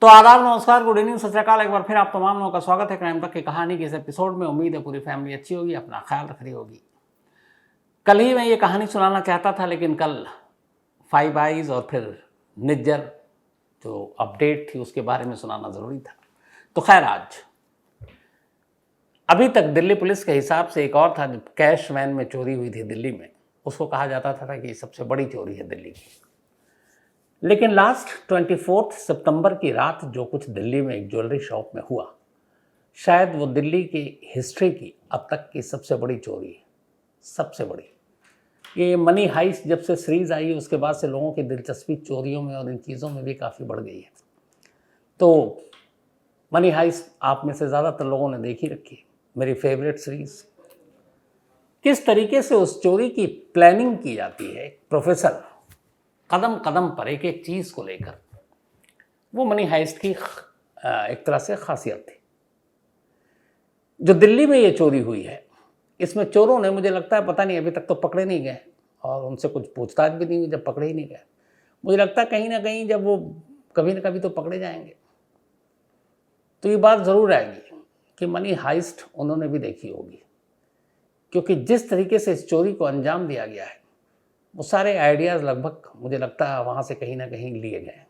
तो आदाब, नमस्कार, गुड इवनिंग, सत श्री अकाल। एक बार फिर आप तमाम लोगों का स्वागत है क्राइम तक की कहानी के इस एपिसोड में। उम्मीद है पूरी फैमिली अच्छी होगी, अपना ख्याल रख रही होगी। कल ही मैं ये कहानी सुनाना चाहता था, लेकिन कल फाइव आइज और फिर निज्जर जो अपडेट थी उसके बारे में सुनाना ज़रूरी था। तो खैर, आज अभी तक दिल्ली पुलिस के हिसाब से एक और था जो कैश वैन में चोरी हुई थी दिल्ली में, उसको कहा जाता था कि सबसे बड़ी चोरी है दिल्ली की। लेकिन लास्ट 24 सितंबर की रात जो कुछ दिल्ली में एक ज्वेलरी शॉप में हुआ, शायद वो दिल्ली की हिस्ट्री की अब तक की सबसे बड़ी चोरी है, सबसे बड़ी। ये मनी हाइस्ट जब से सीरीज आई उसके बाद से लोगों की दिलचस्पी चोरियों में और इन चीज़ों में भी काफ़ी बढ़ गई है। तो मनी हाइस्ट आप में से ज़्यादातर लोगों ने देखी रखी, मेरी फेवरेट सीरीज। किस तरीके से उस चोरी की प्लानिंग की जाती है, प्रोफेसर कदम कदम पर एक एक चीज़ को लेकर, वो मनी हाइस्ट की एक तरह से खासियत थी। जो दिल्ली में ये चोरी हुई है, इसमें चोरों ने, मुझे लगता है, पता नहीं अभी तक तो पकड़े नहीं गए और उनसे कुछ पूछताछ भी नहीं हुई जब पकड़े ही नहीं गए। मुझे लगता है कहीं ना कहीं जब वो कभी ना कभी तो पकड़े जाएंगे, तो ये बात ज़रूर आएगी कि मनी हाइस्ट उन्होंने भी देखी होगी, क्योंकि जिस तरीके से इस चोरी को अंजाम दिया गया है वो सारे आइडियाज़ लगभग मुझे लगता है वहाँ से कहीं ना कहीं लिए गए।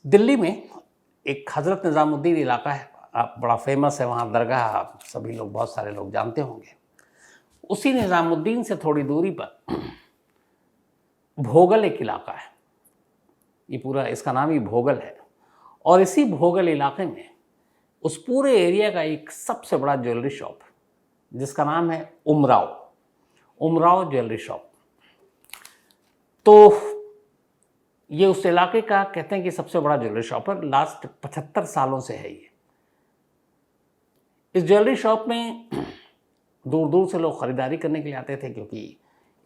दिल्ली में एक हज़रत निज़ामुद्दीन इलाका है, आप बड़ा फेमस है, वहाँ दरगाह सभी लोग, बहुत सारे लोग जानते होंगे। उसी निज़ामुद्दीन से थोड़ी दूरी पर भोगल एक इलाका है, ये पूरा इसका नाम ही भोगल है। और इसी भोगल इलाके में उस पूरे एरिया का एक सबसे बड़ा ज्वेलरी शॉप है जिसका नाम है उमराव ज्वेलरी शॉप। तो ये उस इलाके का कहते हैं कि सबसे बड़ा ज्वेलरी शॉप है, लास्ट 75 सालों से है ये। इस ज्वेलरी शॉप में दूर दूर से लोग ख़रीदारी करने के लिए आते थे, क्योंकि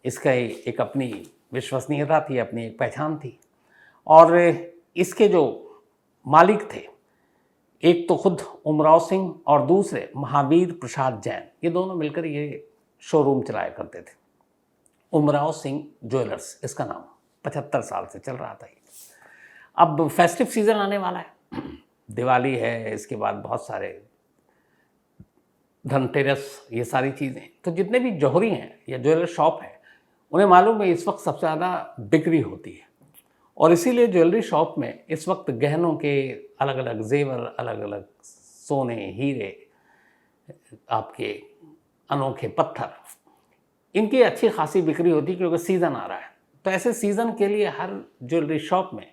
इसका एक अपनी विश्वसनीयता थी, अपनी एक पहचान थी। और इसके जो मालिक थे, एक तो खुद उमराव सिंह और दूसरे महावीर प्रसाद जैन, ये दोनों मिलकर ये शोरूम चलाया करते थे। उमराव सिंह ज्वेलर्स इसका नाम, 75 साल से चल रहा था ये। अब फेस्टिव सीज़न आने वाला है, दिवाली है, इसके बाद बहुत सारे धनतेरस, ये सारी चीज़ें। तो जितने भी जौहरी हैं या ज्वेलर शॉप हैं, उन्हें मालूम है इस वक्त सबसे ज़्यादा बिक्री होती है। और इसीलिए ज्वेलरी शॉप में इस वक्त गहनों के अलग अलग जेवर, अलग अलग सोने, हीरे, आपके अनोखे पत्थर, इनकी अच्छी खासी बिक्री होती है, क्योंकि सीज़न आ रहा है। तो ऐसे सीज़न के लिए हर ज्वेलरी शॉप में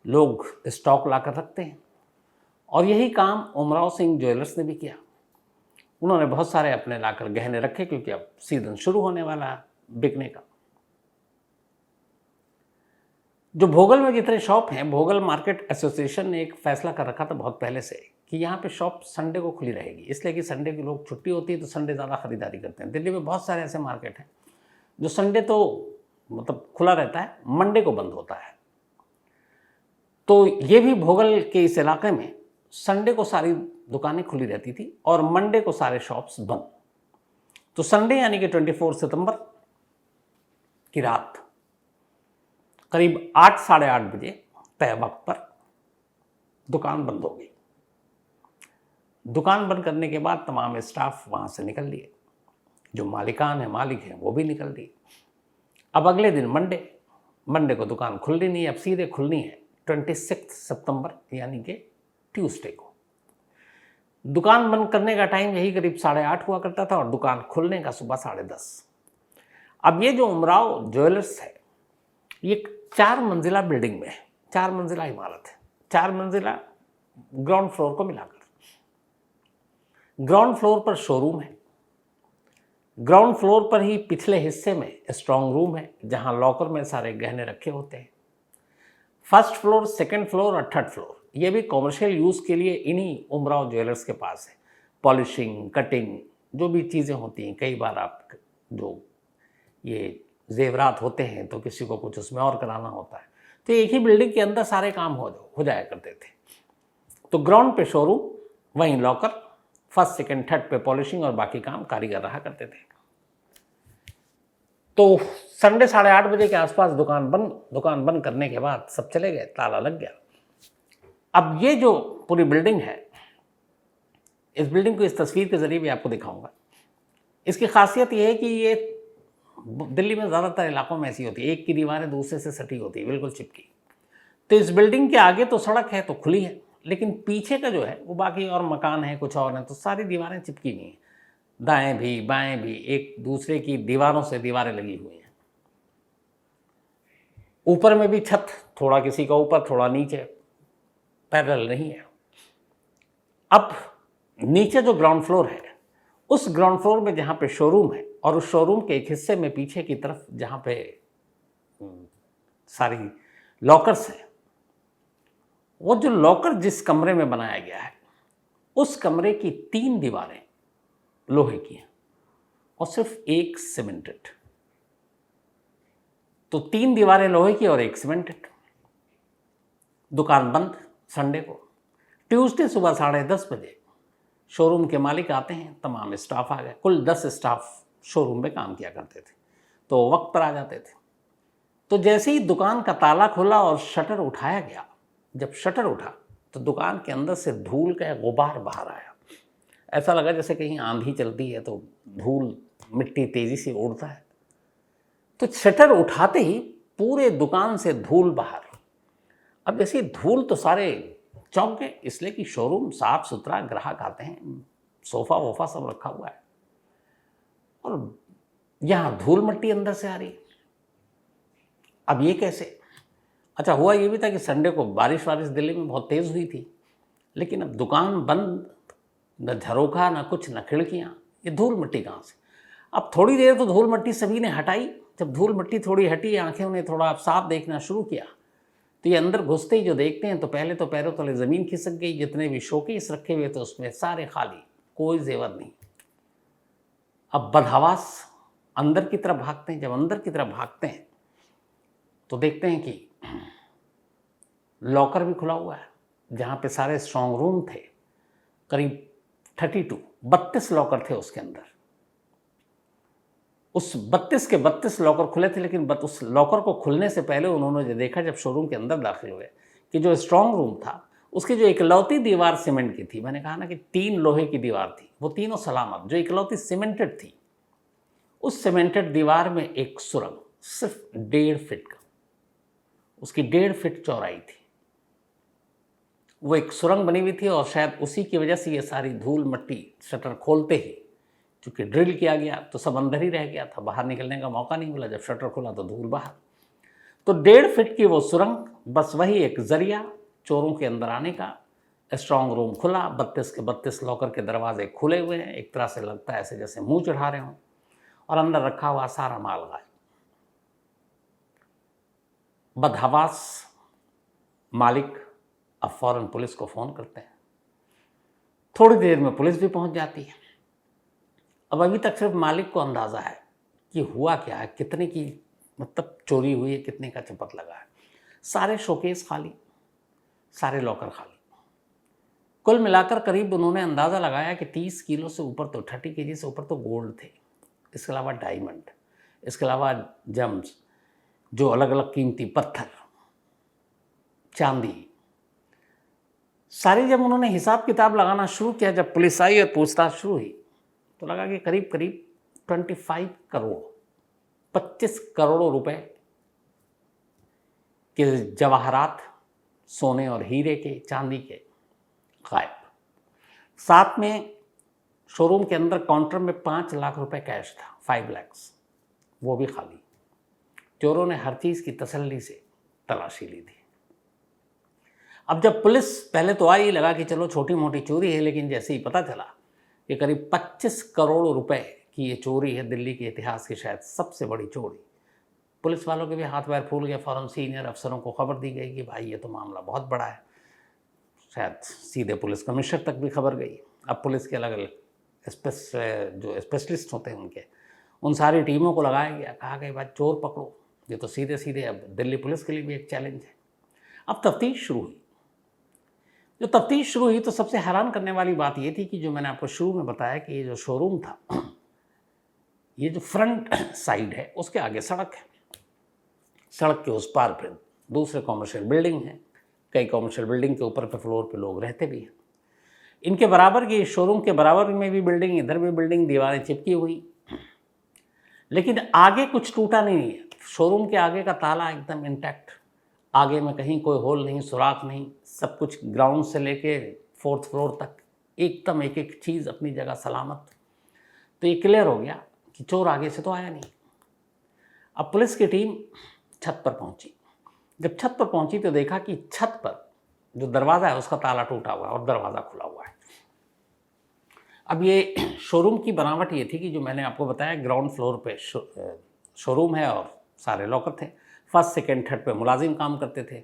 लोग स्टॉक ला कर रखते हैं, और यही काम उमराव सिंह ज्वेलर्स ने भी किया। उन्होंने बहुत सारे अपने लाकर गहने रखे, क्योंकि अब सीज़न शुरू होने वाला है बिकने का। जो भोगल में जितने शॉप हैं, भोगल मार्केट एसोसिएशन ने एक फैसला कर रखा था बहुत पहले से कि यहाँ पे शॉप संडे को खुली रहेगी, इसलिए कि संडे के लोग छुट्टी होती है तो संडे ज़्यादा खरीदारी करते हैं। दिल्ली में बहुत सारे ऐसे मार्केट हैं जो संडे तो मतलब खुला रहता है, मंडे को बंद होता है। तो ये भी भोगल के इस इलाके में संडे को सारी दुकानें खुली रहती थी और मंडे को सारे शॉप्स बंद। तो संडे यानी कि 24 सितंबर की रात करीब 8 साढ़े 8 बजे तय वक्त पर दुकान बंद हो गई। दुकान बंद करने के बाद तमाम स्टाफ वहाँ से निकल लिए, जो मालिक हैं वो भी निकल लिए। अब अगले दिन मंडे को दुकान खुलनी नहीं, अब सीधे खुलनी है 26 सितंबर यानी कि ट्यूसडे को। दुकान बंद करने का टाइम यही करीब 8:30 हुआ करता था और दुकान खुलने का सुबह 10:30। अब ये जो उमराव ज्वेलर्स है, ये 4 मंजिला बिल्डिंग में है, 4 मंजिला इमारत है, 4 मंजिला ग्राउंड फ्लोर को मिलाकर। ग्राउंड फ्लोर पर शोरूम है, ग्राउंड फ्लोर पर ही पिछले हिस्से में स्ट्रांग रूम है जहां लॉकर में सारे गहने रखे होते हैं। फर्स्ट फ्लोर, सेकंड फ्लोर और थर्ड फ्लोर ये भी कॉमर्शियल यूज़ के लिए इन्हीं उमराव ज्वेलर्स के पास है। पॉलिशिंग, कटिंग, जो भी चीज़ें होती हैं, कई बार आप जो ये जेवरात होते हैं तो किसी को कुछ उसमें और कराना होता है, तो एक ही बिल्डिंग के अंदर सारे काम हो जाया करते थे। तो ग्राउंड पे शोरूम, वहीं लॉकर, फर्स्ट सेकंड थर्ड पे पॉलिशिंग और बाकी काम कारीगर रहा करते थे। तो संडे 8:30 बजे के आसपास दुकान बंद करने के बाद सब चले गए, ताला लग गया। अब ये जो पूरी बिल्डिंग है, इस बिल्डिंग को इस तस्वीर के जरिए भी आपको दिखाऊंगा। इसकी खासियत ये है कि ये दिल्ली में ज़्यादातर इलाकों में ऐसी होती है, एक की दीवारें दूसरे से सटी होती है, बिल्कुल चिपकी। तो इस बिल्डिंग के आगे तो सड़क है, तो खुली है, लेकिन पीछे का जो है वो बाकी और मकान है, कुछ और है, तो सारी दीवारें चिपकी हुई हैं, दाएं भी बाएं भी, एक दूसरे की दीवारों से दीवारें लगी हुई हैं। ऊपर में भी छत थोड़ा किसी का ऊपर थोड़ा नीचे, पैरेलल नहीं है। अब नीचे जो ग्राउंड फ्लोर है, उस ग्राउंड फ्लोर में जहाँ पे शोरूम है, और उस शोरूम के एक हिस्से में पीछे की तरफ जहाँ पे सारी लॉकर्स हैं, वो जो लॉकर जिस कमरे में बनाया गया है, उस कमरे की 3 दीवारें लोहे की हैं और सिर्फ एक सीमेंटेड। तो 3 दीवारें लोहे की और एक सीमेंटेड। दुकान बंद संडे को। ट्यूसडे सुबह 10:30 बजे शोरूम के मालिक आते हैं, तमाम स्टाफ आ गए। कुल 10 स्टाफ शोरूम में काम किया करते थे, तो वक्त पर आ जाते थे। तो जैसे ही दुकान का ताला खुला और शटर उठाया गया, जब शटर उठा तो दुकान के अंदर से धूल का गुबार बाहर आया। ऐसा लगा जैसे कहीं आंधी चलती है तो धूल मिट्टी तेजी से उड़ता है। तो शटर उठाते ही पूरे दुकान से धूल बाहर। अब जैसे धूल तो सारे चौंक गए, इसलिए कि शोरूम साफ सुथरा, ग्राहक आते हैं, सोफा वोफा सब रखा हुआ है, और यहाँ धूल मिट्टी अंदर से आ रही। अब ये कैसे? अच्छा, हुआ ये भी था कि संडे को बारिश दिल्ली में बहुत तेज़ हुई थी, लेकिन अब दुकान बंद, न झरोखा न कुछ, न खिड़कियाँ, ये धूल मिट्टी कहाँ से? अब थोड़ी देर तो धूल मिट्टी सभी ने हटाई। जब धूल मिट्टी थोड़ी हटी, आंखें उन्हें थोड़ा अब साफ देखना शुरू किया, तो ये अंदर घुसते ही जो देखते हैं तो पहले तो पैरों तले ज़मीन खिसक गई। जितने भी शोकेस रखे हुए थे उसमें सारे खाली, कोई जेवर नहीं। अब बदहवास अंदर की तरफ भागते हैं। जब अंदर की तरफ भागते हैं तो देखते हैं कि लॉकर भी खुला हुआ है, जहाँ पे सारे स्ट्रॉन्ग रूम थे। करीब 32 लॉकर थे उसके अंदर। उस 32 के 32 लॉकर खुले थे, लेकिन उस लॉकर को खुलने से पहले उन्होंने जो देखा, जब शोरूम के अंदर दाखिल हुए, कि जो स्ट्रॉन्ग रूम था उसकी जो इकलौती दीवार सीमेंट की थी, मैंने कहा ना कि 3 लोहे की दीवार थी, वो तीनों सलामत, जो इकलौती सीमेंटेड थी, उस सीमेंटेड दीवार में एक सुरंग सिर्फ 1.5 फीट का, उसकी 1.5 फीट चौड़ाई थी, वो एक सुरंग बनी हुई थी। और शायद उसी की वजह से ये सारी धूल मिट्टी शटर खोलते ही, चूँकि ड्रिल किया गया तो सब अंदर ही रह गया था, बाहर निकलने का मौका नहीं मिला। जब शटर खुला तो धूल बाहर। तो 1.5 फीट की वो सुरंग, बस वही एक जरिया चोरों के अंदर आने का। स्ट्रॉन्ग रूम खुला, 32 के 32 लॉकर के दरवाजे खुले हुए हैं, एक तरह से लगता है ऐसे जैसे मुंह चढ़ा रहे हों, और अंदर रखा हुआ सारा माल गायब। बदहवास मालिक अब फौरन पुलिस को फ़ोन करते हैं। थोड़ी देर में पुलिस भी पहुंच जाती है। अब अभी तक सिर्फ मालिक को अंदाज़ा है कि हुआ क्या है, कितने की मतलब चोरी हुई है, कितने का चपत लगा है। सारे शोकेस खाली, सारे लॉकर खाली। कुल मिलाकर करीब उन्होंने अंदाज़ा लगाया कि 30 किलो से ऊपर तो 30 केजी से ऊपर तो गोल्ड थे, इसके अलावा डायमंड, इसके अलावा जम्स, जो अलग अलग कीमती पत्थर, चांदी, सारी। जब उन्होंने हिसाब किताब लगाना शुरू किया, जब पुलिस आई और पूछताछ शुरू हुई, तो लगा कि करीब 25 करोड़, 25 करोड़ रुपए के जवाहरात, सोने और हीरे के, चांदी के, गायब। साथ में शोरूम के अंदर काउंटर में 5 लाख रुपए कैश था, 5 लाख, वो भी खाली। चोरों ने हर चीज़ की तसल्ली से तलाशी ली थी। अब जब पुलिस पहले तो आई, लगा कि चलो छोटी मोटी चोरी है, लेकिन जैसे ही पता चला कि करीब 25 करोड़ रुपए की ये चोरी है, दिल्ली के इतिहास की शायद सबसे बड़ी चोरी, पुलिस वालों के भी हाथ पैर फूल गए। फौरन सीनियर अफसरों को खबर दी गई कि भाई ये तो मामला बहुत बड़ा है। शायद सीधे पुलिस कमिश्नर तक भी खबर गई। अब पुलिस के अलग अलग जो स्पेशलिस्ट होते हैं उनके, उन सारी टीमों को लगाया गया। कहा गया भाई चोर पकड़ो, ये तो सीधे सीधे अब दिल्ली पुलिस के लिए भी एक चैलेंज है। अब तफ्तीश शुरू हुई। जो तफ्तीश शुरू हुई तो सबसे हैरान करने वाली बात ये थी कि जो मैंने आपको शुरू में बताया कि ये जो शोरूम था, ये जो फ्रंट साइड है उसके आगे सड़क है, सड़क के उस पार फिर दूसरे कॉमर्शियल बिल्डिंग है, कई कॉमर्शियल बिल्डिंग के ऊपर के फ्लोर पे लोग रहते भी हैं। इनके बराबर की शोरूम के बराबर में भी बिल्डिंग, इधर भी बिल्डिंग, दीवारें चिपकी हुई, लेकिन आगे कुछ टूटा नहीं है। शोरूम के आगे का ताला एकदम इंटैक्ट, आगे में कहीं कोई होल नहीं, सुराख नहीं, सब कुछ ग्राउंड से लेके 4th फ्लोर तक एकदम एक एक चीज़ अपनी जगह सलामत। तो ये क्लियर हो गया कि चोर आगे से तो आया नहीं। अब पुलिस की टीम छत पर पहुंची। जब छत पर पहुंची तो देखा कि छत पर जो दरवाज़ा है उसका ताला टूटा हुआ है और दरवाज़ा खुला हुआ है। अब ये शोरूम की बनावट ये थी कि जो मैंने आपको बताया, ग्राउंड फ्लोर पे शोरूम है और सारे लॉकर थे, 1st, 2nd, 3rd पे मुलाजिम काम करते थे,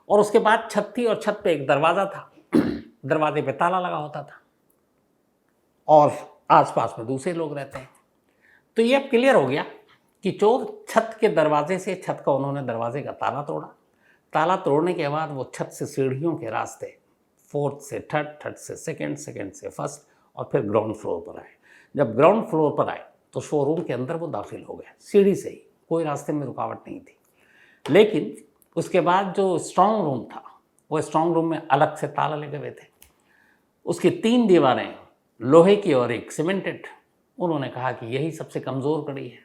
और उसके बाद छत थी और छत पे एक दरवाज़ा था, दरवाजे पे ताला लगा होता था और आसपास में दूसरे लोग रहते हैं। तो ये अब क्लियर हो गया कि चोर छत के दरवाजे से, छत का उन्होंने दरवाजे का ताला तोड़ा। ताला तोड़ने के बाद वो छत से सीढ़ियों के रास्ते 4th से 3rd, 3rd से 2nd, 2nd से 1st और फिर ग्राउंड फ्लोर पर आए। जब ग्राउंड फ्लोर पर आए तो शोरूम के अंदर वो दाखिल हो गए सीढ़ी से ही, कोई रास्ते में रुकावट नहीं थी। लेकिन उसके बाद जो स्ट्रांग रूम था, वो स्ट्रांग रूम में अलग से ताला लगे हुए थे। उसकी 3 दीवारें लोहे की और एक सीमेंटेड। उन्होंने कहा कि यही सबसे कमज़ोर कड़ी है।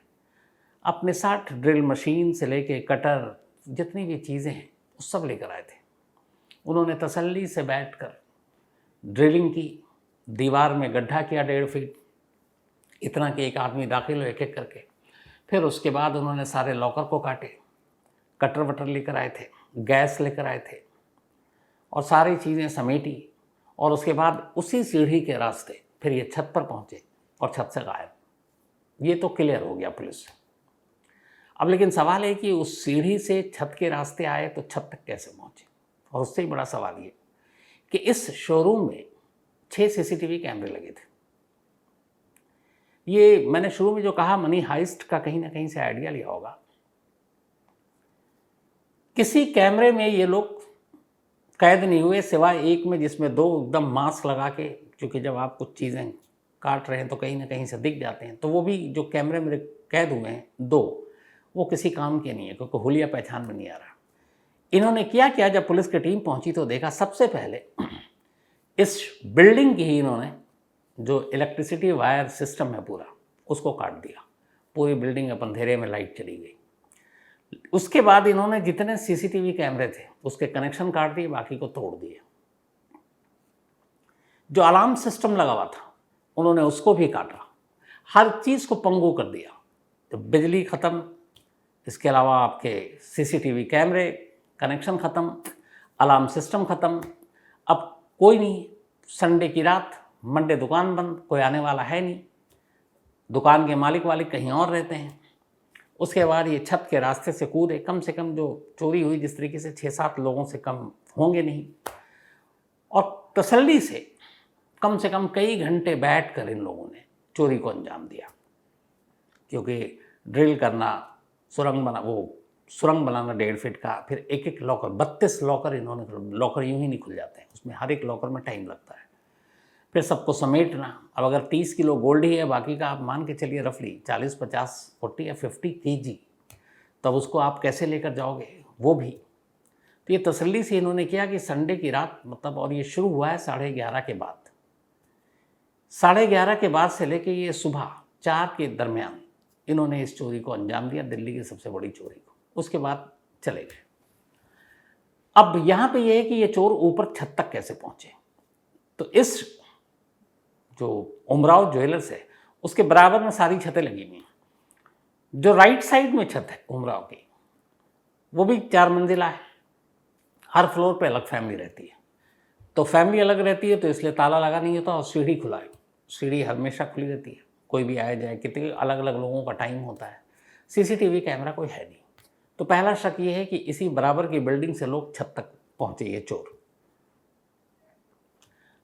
अपने साथ ड्रिल मशीन से लेके कटर, जितनी भी चीज़ें हैं वो सब लेकर आए थे। उन्होंने तसल्ली से बैठकर ड्रिलिंग की, दीवार में गड्ढा किया 1.5 फीट, इतना कि एक आदमी दाखिल हो एक एक करके। फिर उसके बाद उन्होंने सारे लॉकर को काटे, कटर वटर लेकर आए थे, गैस लेकर आए थे और सारी चीज़ें समेटी, और उसके बाद उसी सीढ़ी के रास्ते फिर ये छत पर पहुँचे और छत से गायब। ये तो क्लियर हो गया पुलिस से। अब लेकिन सवाल है कि उस सीढ़ी से छत के रास्ते आए तो छत तक कैसे पहुँचे, और उससे ही बड़ा सवाल ये कि इस शोरूम में 6 CCTV कैमरे लगे थे। ये मैंने शुरू में जो कहा, मनी हाइस्ट का कहीं ना कहीं से आइडिया लिया होगा। किसी कैमरे में ये लोग कैद नहीं हुए सिवाय एक में, जिसमें 2 एकदम मास्क लगा के, क्योंकि जब आप कुछ चीज़ें काट रहे हैं तो कहीं ना कहीं से दिख जाते हैं, तो वो भी जो कैमरे में कैद हुए हैं 2, वो किसी काम के नहीं है, क्योंकि हुलिया पहचान में नहीं आ रहा। इन्होंने क्या जब पुलिस की टीम पहुंची तो देखा सबसे पहले इस बिल्डिंग की ही इन्होंने जो इलेक्ट्रिसिटी वायर सिस्टम है पूरा, उसको काट दिया। पूरी बिल्डिंग अंधेरे में लाइट चली गई। उसके बाद इन्होंने जितने CCTV कैमरे थे उसके कनेक्शन काट दिए, बाकी को तोड़ दिए। जो अलार्म सिस्टम लगा हुआ था उन्होंने उसको भी काटा, हर चीज़ को पंगु कर दिया। तो बिजली ख़त्म, इसके अलावा आपके CCTV कैमरे कनेक्शन ख़त्म, अलार्म सिस्टम ख़त्म। अब कोई नहीं, संडे की रात, मंडे दुकान बंद, कोई आने वाला है नहीं, दुकान के मालिक वाले कहीं और रहते हैं। उसके बाद ये छत के रास्ते से कूदे। कम से कम जो चोरी हुई जिस तरीके से 6-7 लोगों से कम होंगे नहीं, और तसल्ली से कम कई घंटे बैठकर इन लोगों ने चोरी को अंजाम दिया। क्योंकि ड्रिल करना, सुरंग बनाना 1.5 फीट का, फिर एक एक लॉकर, 32 लॉकर इन्होंने, लॉकर यूं ही नहीं खुल जाते हैं, उसमें हर एक लॉकर में टाइम लगता है। फिर सबको समेटना। अब अगर 30 किलो गोल्ड ही है, बाकी का आप मान के चलिए रफली 40, 50, 40 या 50 kg, तब उसको आप कैसे लेकर जाओगे, वो भी। तो ये तसल्ली से इन्होंने किया कि संडे की रात, मतलब, और ये शुरू हुआ है 11:30 के बाद, 11:30 के बाद से लेके ये सुबह 4 के दरमियान इन्होंने इस चोरी को अंजाम दिया, दिल्ली की सबसे बड़ी चोरी को। उसके बाद चले गए। अब यहाँ पे ये है कि ये चोर ऊपर छत तक कैसे पहुँचे। तो इस जो उमराव ज्वेलर्स है उसके बराबर में सारी छतें लगी हुई हैं। जो राइट साइड में छत है उमराव की, वो भी 4 मंजिला है। हर फ्लोर पे अलग फैमिली रहती है, तो फैमिली अलग रहती है, तो इसलिए ताला लगा नहीं होता और सीढ़ी खुला है। सीढ़ी हमेशा खुली रहती है, कोई भी आए जाए, कितने अलग अलग लोगों का टाइम होता है। CCTV कैमरा कोई है नहीं। तो पहला शक ये है कि इसी बराबर की बिल्डिंग से लोग छत तक पहुंचे ये चोर।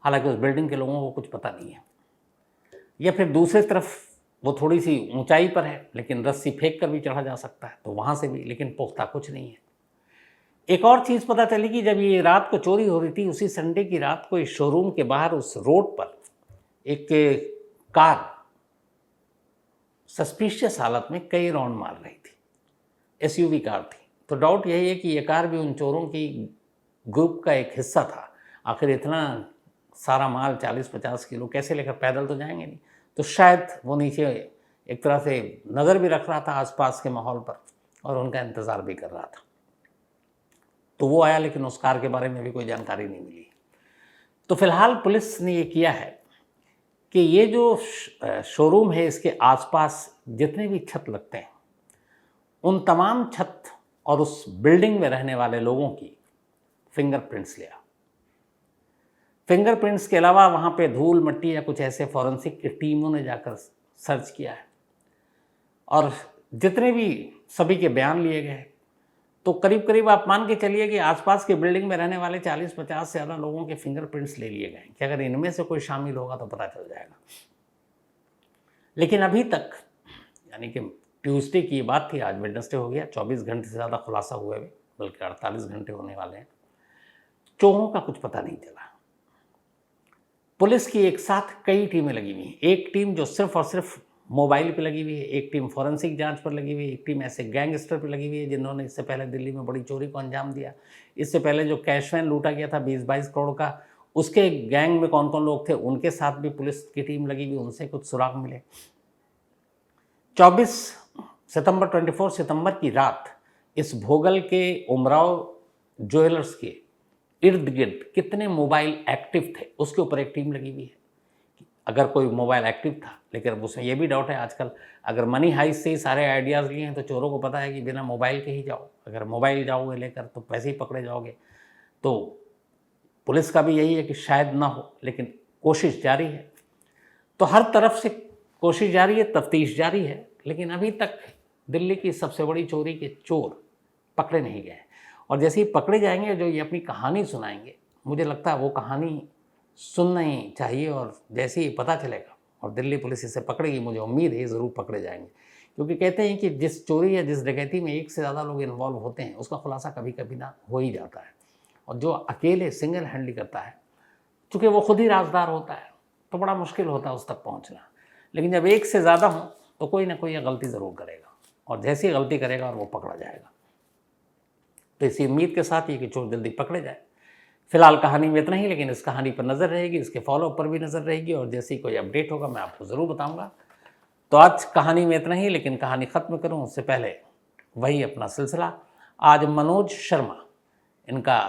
हालांकि उस बिल्डिंग के लोगों को कुछ पता नहीं है, या फिर दूसरी तरफ वो थोड़ी सी ऊंचाई पर है, लेकिन रस्सी फेंक कर भी चढ़ा जा सकता है, तो वहाँ से भी, लेकिन पुख्ता कुछ नहीं है। एक और चीज़ पता चली कि जब ये रात को चोरी हो रही थी, उसी संडे की रात को इस शोरूम के बाहर उस रोड पर एक कार सस्पिशियस हालत में कई राउंड मार रही थी। एसयूवी कार थी, तो डाउट यही है कि ये कार भी उन चोरों की ग्रुप का एक हिस्सा था। आखिर इतना सारा माल 40-50 किलो कैसे लेकर, पैदल तो जाएंगे नहीं। तो शायद वो नीचे एक तरह से नज़र भी रख रहा था आसपास के माहौल पर और उनका इंतज़ार भी कर रहा था। तो वो आया, लेकिन उस कार के बारे में भी कोई जानकारी नहीं मिली। तो फिलहाल पुलिस ने ये किया है कि ये जो शोरूम है, इसके आसपास जितने भी छत लगते हैं, उन तमाम छत और उस बिल्डिंग में रहने वाले लोगों की फिंगरप्रिंट्स लिया। फिंगरप्रिंट्स के अलावा वहाँ पे धूल मट्टी या कुछ ऐसे फॉरेंसिक की टीमों ने जाकर सर्च किया है और जितने भी सभी के बयान लिए गए। तो करीब करीब आप मान के चलिए कि आसपास के बिल्डिंग में रहने वाले 40-50 से ज़्यादा लोगों के फिंगरप्रिंट्स ले लिए गए कि अगर इनमें से कोई शामिल होगा तो पता चल जाएगा। लेकिन अभी तक, यानी कि ट्यूसडे की बात थी, आज वेडनेसडे हो गया, 24 घंटे से ज़्यादा खुलासा हुए हुए, बल्कि 48 घंटे होने वाले हैं, चोरों का कुछ पता नहीं चला। पुलिस की एक साथ कई टीमें लगी हुई हैं। एक टीम जो सिर्फ और सिर्फ मोबाइल पे लगी हुई है, एक टीम फॉरेंसिक जांच पर लगी हुई है, एक टीम ऐसे गैंगस्टर पे लगी हुई है जिन्होंने इससे पहले दिल्ली में बड़ी चोरी को अंजाम दिया। इससे पहले जो कैश वैन लूटा गया था 20-22 करोड़ का, उसके गैंग में कौन कौन लोग थे, उनके साथ भी पुलिस की टीम लगी हुई, उनसे कुछ सुराग मिले। 24 सितंबर की रात इस भोगल के उमराव ज्वेलर्स के इर्द गिर्द कितने मोबाइल एक्टिव थे, उसके ऊपर एक टीम लगी हुई है। अगर कोई मोबाइल एक्टिव था, लेकिन उसमें यह भी डाउट है आजकल, अगर मनी हाइस्ट से ही सारे आइडियाज़ लिए हैं तो चोरों को पता है कि बिना मोबाइल के ही जाओ, अगर मोबाइल जाओगे लेकर तो पैसे ही पकड़े जाओगे। तो पुलिस का भी यही है कि शायद ना हो, लेकिन कोशिश जारी है। तो हर तरफ से कोशिश जारी है, तफ्तीश जारी है, लेकिन अभी तक दिल्ली की सबसे बड़ी चोरी के चोर पकड़े नहीं गए। और जैसे ही पकड़े जाएंगे, जो ये अपनी कहानी सुनाएंगे, मुझे लगता है वो कहानी सुनना ही चाहिए। और जैसे ही पता चलेगा और दिल्ली पुलिस इसे पकड़ेगी, मुझे उम्मीद है ज़रूर पकड़े जाएंगे, क्योंकि कहते हैं कि जिस चोरी या जिस डकैती में एक से ज़्यादा लोग इन्वॉल्व होते हैं, उसका खुलासा कभी कभी ना हो ही जाता है। और जो अकेले सिंगल हैंडली करता है, चूँकि वो खुद ही राजदार होता है, तो बड़ा मुश्किल होता है उस तक पहुँचना। लेकिन जब एक से ज़्यादा हो तो कोई ना कोई गलती ज़रूर करेगा, और जैसी गलती करेगा और वो पकड़ा जाएगा। तो इसी उम्मीद के साथ ये कि चोर जल्दी पकड़े जाए। फिलहाल कहानी में इतना ही, लेकिन इस कहानी पर नज़र रहेगी, इसके फॉलोअप पर भी नज़र रहेगी, और जैसे ही कोई अपडेट होगा मैं आपको ज़रूर बताऊंगा। तो आज कहानी में इतना ही, लेकिन कहानी ख़त्म करूं उससे पहले वही अपना सिलसिला। आज मनोज शर्मा, इनका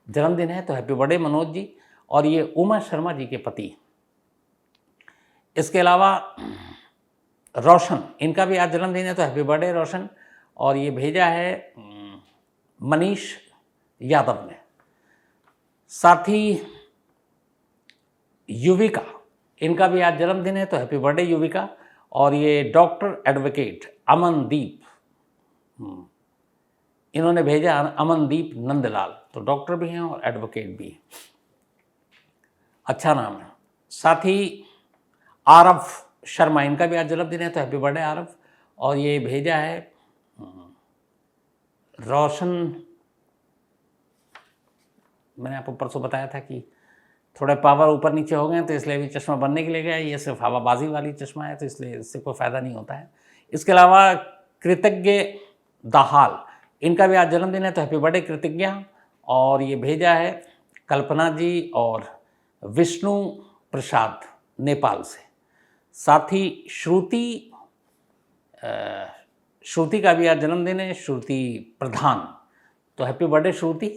जन्मदिन है, तो हैप्पी बर्थडे मनोज जी। और ये उमा शर्मा जी के पति। इसके अलावा रोशन, इनका भी आज जन्मदिन है, तो हैप्पी बर्थडे रोशन। और ये भेजा है मनीष यादव ने। साथ ही युविका, इनका भी आज जन्मदिन है, तो हैप्पी बर्थडे युविका। और ये डॉक्टर एडवोकेट अमनदीप, इन्होंने भेजा अमनदीप नंदलाल, तो डॉक्टर भी हैं और एडवोकेट भी हैं, अच्छा नाम है। साथ ही आरव शर्मा, इनका भी आज जन्मदिन है, तो हैप्पी बर्थडे आरव। और ये भेजा है रोशन, मैंने आपको परसों बताया था कि थोड़े पावर ऊपर नीचे हो गए, तो इसलिए भी चश्मा बनने के लिए गया। ये सिर्फ हवाबाजी वाली चश्मा है, तो इसलिए इससे कोई फ़ायदा नहीं होता है। इसके अलावा कृतज्ञ दाहाल, इनका भी आज जन्मदिन है, तो हैप्पी बर्थडे कृतज्ञ। और ये भेजा है कल्पना जी और विष्णु प्रसाद नेपाल से। साथ ही श्रुति का भी आज जन्मदिन है, श्रुति प्रधान, तो हैप्पी बर्थडे श्रुति।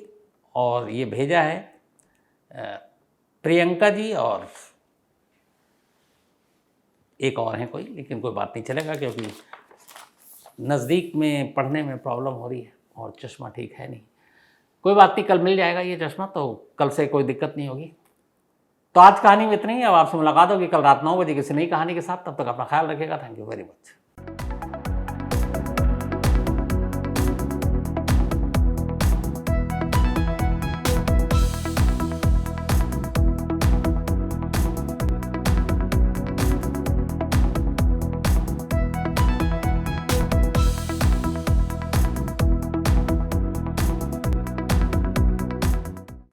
और ये भेजा है प्रियंका जी, और एक और हैं कोई, लेकिन कोई बात नहीं, चलेगा, क्योंकि नज़दीक में पढ़ने में प्रॉब्लम हो रही है और चश्मा ठीक है नहीं। कोई बात नहीं, कल मिल जाएगा ये चश्मा, तो कल से कोई दिक्कत नहीं होगी। तो आज कहानी में इतना ही। अब आपसे मुलाकात होगी कल रात 9 बजे किसी नई कहानी के साथ। तब तक अपना ख्याल रखिएगा। Thank you very much.